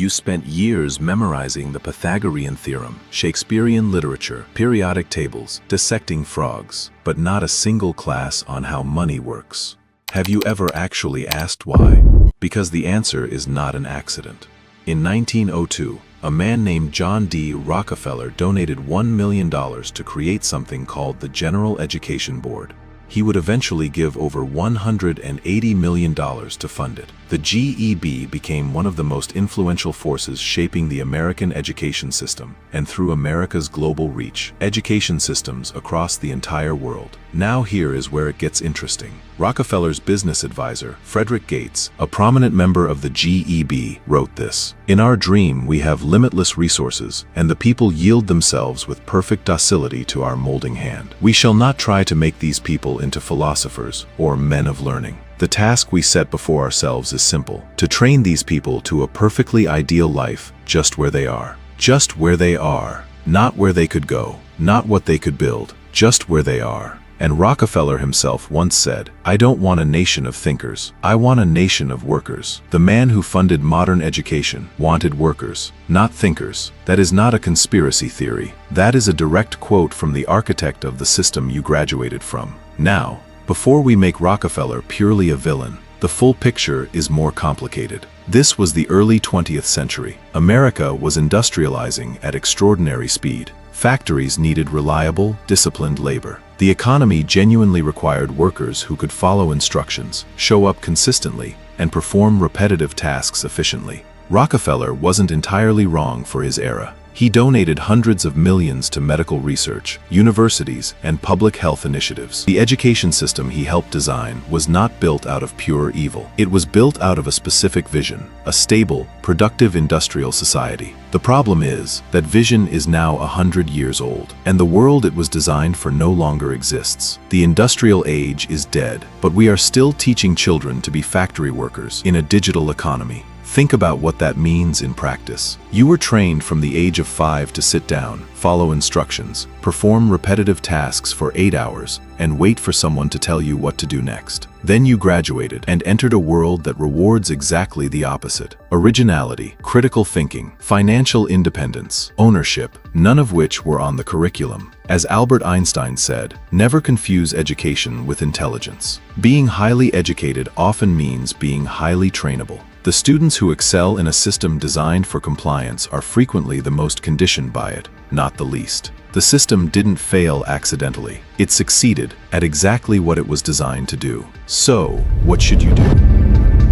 You spent years memorizing the Pythagorean theorem, Shakespearean literature, periodic tables, dissecting frogs, but not a single class on how money works. Have you ever actually asked why? Because the answer is not an accident. In 1902, a man named John D. Rockefeller donated $1 million to create something called the General Education Board. He would eventually give over $180 million to fund it. The GEB became one of the most influential forces shaping the American education system, and through America's global reach, education systems across the entire world. Now here is where it gets interesting. Rockefeller's business advisor, Frederick Gates, a prominent member of the GEB, wrote this: "In our dream we have limitless resources, and the people yield themselves with perfect docility to our molding hand. We shall not try to make these people into philosophers or men of learning. The task we set before ourselves is simple: to train these people to a perfectly ideal life just where they are. Just where they are. Not where they could go, not what they could build, just where they are." And Rockefeller himself once said, "I don't want a nation of thinkers, I want a nation of workers." The man who funded modern education wanted workers, not thinkers. That is not a conspiracy theory. That is a direct quote from the architect of the system you graduated from. Now, before we make Rockefeller purely a villain, the full picture is more complicated. This was the early 20th century. America was industrializing at extraordinary speed. Factories needed reliable, disciplined labor. The economy genuinely required workers who could follow instructions, show up consistently, and perform repetitive tasks efficiently. Rockefeller wasn't entirely wrong for his era. He donated hundreds of millions to medical research, universities, and public health initiatives. The education system he helped design was not built out of pure evil. It was built out of a specific vision: a stable, productive industrial society. The problem is that vision is now 100 years old, and the world it was designed for no longer exists. The industrial age is dead, but we are still teaching children to be factory workers in a digital economy. Think about what that means in practice. You were trained from the age of 5 to sit down, follow instructions, perform repetitive tasks for 8 hours, and wait for someone to tell you what to do next. Then you graduated and entered a world that rewards exactly the opposite: originality, critical thinking, financial independence, ownership, none of which were on the curriculum. As Albert Einstein said, never confuse education with intelligence. Being highly educated often means being highly trainable. The students who excel in a system designed for compliance are frequently the most conditioned by it, not the least. The system didn't fail accidentally. It succeeded at exactly what it was designed to do. So, what should you do?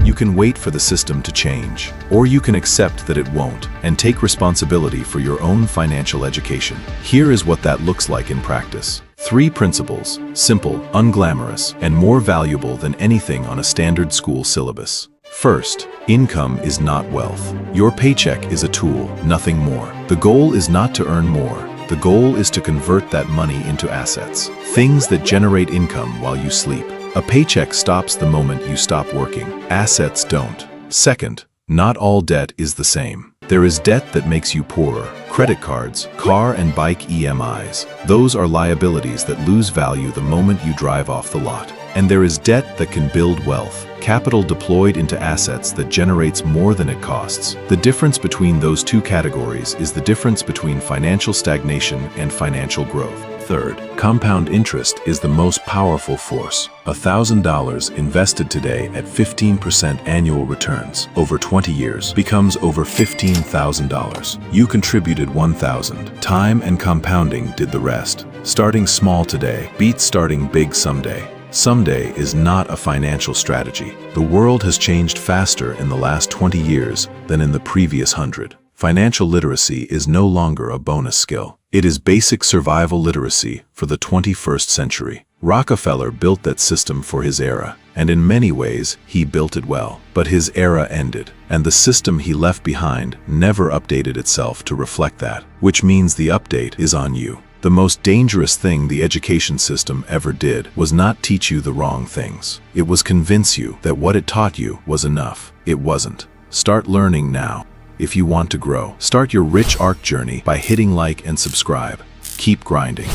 You can wait for the system to change, or you can accept that it won't and take responsibility for your own financial education. Here is what that looks like in practice. 3 principles: simple, unglamorous, and more valuable than anything on a standard school syllabus. First, income is not wealth. Your paycheck is a tool, nothing more. The goal is not to earn more. The goal is to convert that money into assets, things that generate income while you sleep. A paycheck stops the moment you stop working. Assets don't. Second, not all debt is the same. There is debt that makes you poorer. Credit cards, car and bike EMIs. Those are liabilities that lose value the moment you drive off the lot. And there is debt that can build wealth, capital deployed into assets that generates more than it costs. The difference between those two categories is the difference between financial stagnation and financial growth. Third, compound interest is the most powerful force. $1,000 invested today at 15% annual returns over 20 years becomes over $15,000. You contributed $1,000. Time and compounding did the rest. Starting small today beats starting big someday. Someday is not a financial strategy. The world has changed faster in the last 20 years than in the previous 100. Financial literacy is no longer a bonus skill. It is basic survival literacy for the 21st century. Rockefeller built that system for his era, and in many ways, he built it well. But his era ended, and the system he left behind never updated itself to reflect that, which means the update is on you. The most dangerous thing the education system ever did was not teach you the wrong things. It was convince you that what it taught you was enough. It wasn't. Start learning now. If you want to grow, start your rich arc journey by hitting like and subscribe. Keep grinding.